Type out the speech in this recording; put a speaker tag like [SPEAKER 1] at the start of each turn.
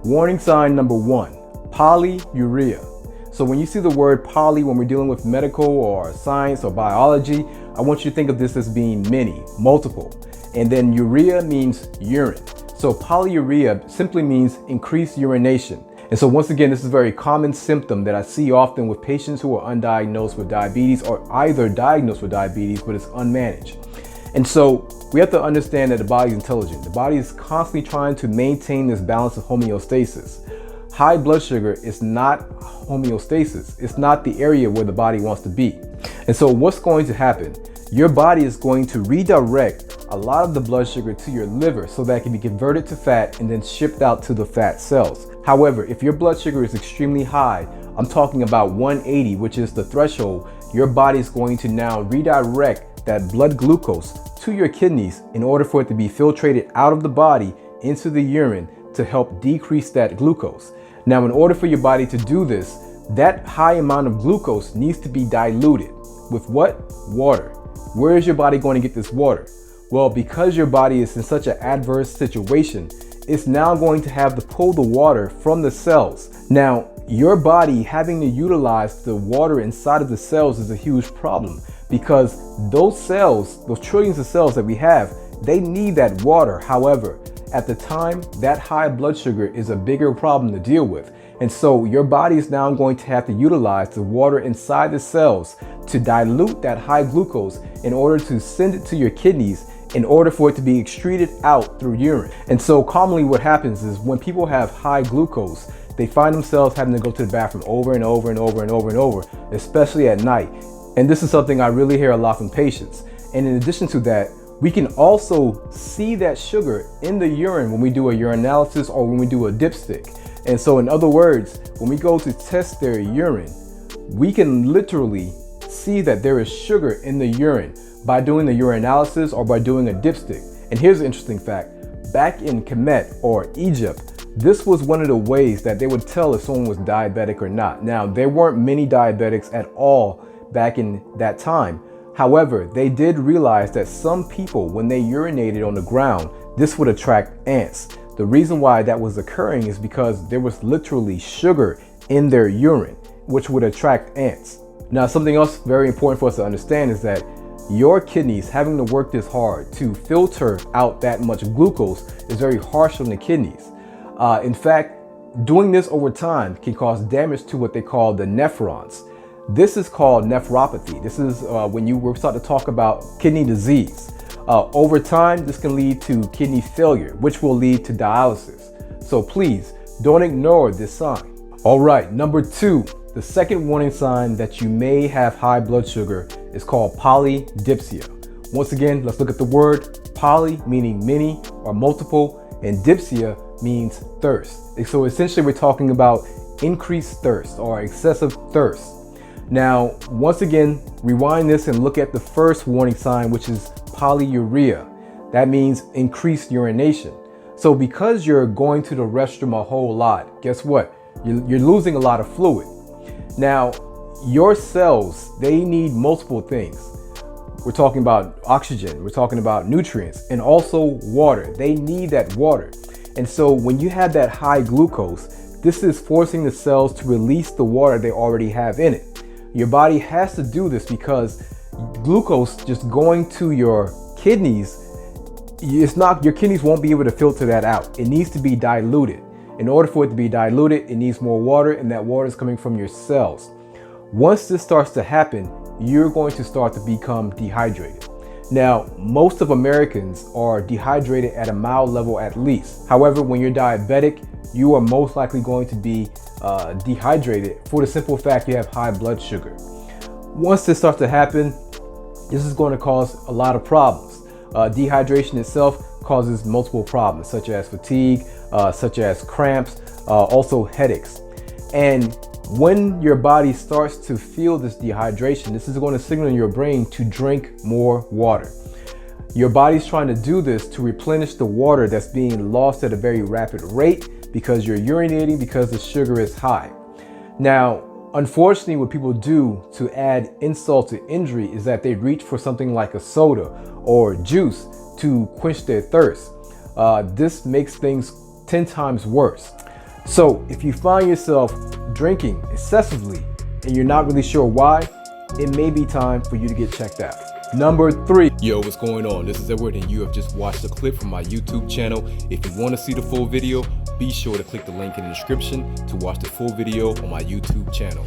[SPEAKER 1] Warning sign number 1, polyuria. So when you see the word poly when we're dealing with medical or science or biology, I want you to think of this as being many, multiple. And then urea means urine. So polyuria simply means increased urination. And so once again, this is a very common symptom that I see often with patients who are undiagnosed with diabetes or either diagnosed with diabetes, but it's unmanaged. And so we have to understand that the body is intelligent. The body is constantly trying to maintain this balance of homeostasis. High blood sugar is not homeostasis. It's not the area where the body wants to be. And so what's going to happen? Your body is going to redirect a lot of the blood sugar to your liver so that it can be converted to fat and then shipped out to the fat cells. However, if your blood sugar is extremely high, I'm talking about 180, which is the threshold, your body is going to now redirect that blood glucose to your kidneys in order for it to be filtrated out of the body into the urine to help decrease that glucose. Now, in order for your body to do this, that high amount of glucose needs to be diluted with what? Water. Where is your body going to get this water? Well, because your body is in such an adverse situation, it's now going to have to pull the water from the cells. Now, your body having to utilize the water inside of the cells is a huge problem because those cells, those trillions of cells that we have, they need that water. However, at the time, that high blood sugar is a bigger problem to deal with. And so your body is now going to have to utilize the water inside the cells to dilute that high glucose in order to send it to your kidneys in order for it to be excreted out through urine. And so commonly what happens is when people have high glucose, they find themselves having to go to the bathroom over and over and over and over and over, especially at night. And this is something I really hear a lot from patients. And in addition to that, we can also see that sugar in the urine when we do a urinalysis or when we do a dipstick. And so in other words, when we go to test their urine, we can literally see that there is sugar in the urine by doing the urinalysis or by doing a dipstick. And here's an interesting fact. Back in Kemet or Egypt, this was one of the ways that they would tell if someone was diabetic or not. Now, there weren't many diabetics at all back in that time. However, they did realize that some people, when they urinated on the ground, this would attract ants. The reason why that was occurring is because there was literally sugar in their urine, which would attract ants. Now, something else very important for us to understand is that your kidneys having to work this hard to filter out that much glucose is very harsh on the kidneys. In fact, doing this over time can cause damage to what they call the nephrons. This is called nephropathy. This is when we start to talk about kidney disease. Over time, this can lead to kidney failure, which will lead to dialysis. So please don't ignore this sign. All right, number 2, the second warning sign that you may have high blood sugar is called polydipsia. Once again, let's look at the word poly, meaning many or multiple, and dipsia means thirst. So essentially we're talking about increased thirst or excessive thirst. Now, once again, rewind this and look at the first warning sign, which is polyuria. That means increased urination. So because you're going to the restroom a whole lot, guess what? You're losing a lot of fluid. Now, your cells, they need multiple things. We're talking about oxygen, we're talking about nutrients, and also water. They need that water. And so when you have that high glucose, this is forcing the cells to release the water they already have in it. Your body has to do this because glucose just going to your kidneys, your kidneys won't be able to filter that out. It needs to be diluted. In order for it to be diluted, it needs more water, and that water is coming from your cells. Once this starts to happen, you're going to start to become dehydrated. Now, most of Americans are dehydrated at a mild level at least. However, when you're diabetic, you are most likely going to be dehydrated for the simple fact you have high blood sugar. Once this starts to happen, this is going to cause a lot of problems. Dehydration itself causes multiple problems, such as fatigue, such as cramps, also headaches. And when your body starts to feel this dehydration, this is going to signal your brain to drink more water. Your body's trying to do this to replenish the water that's being lost at a very rapid rate because you're urinating because the sugar is high. Now, unfortunately, what people do to add insult to injury is that they reach for something like a soda or juice to quench their thirst. This makes things 10 times worse. So if you find yourself drinking excessively and you're not really sure why, it may be time for you to get checked out. Number 3. Yo, what's going on? This is Edward and you have just watched a clip from my YouTube channel. If you want to see the full video, be sure to click the link in the description to watch the full video on my YouTube channel.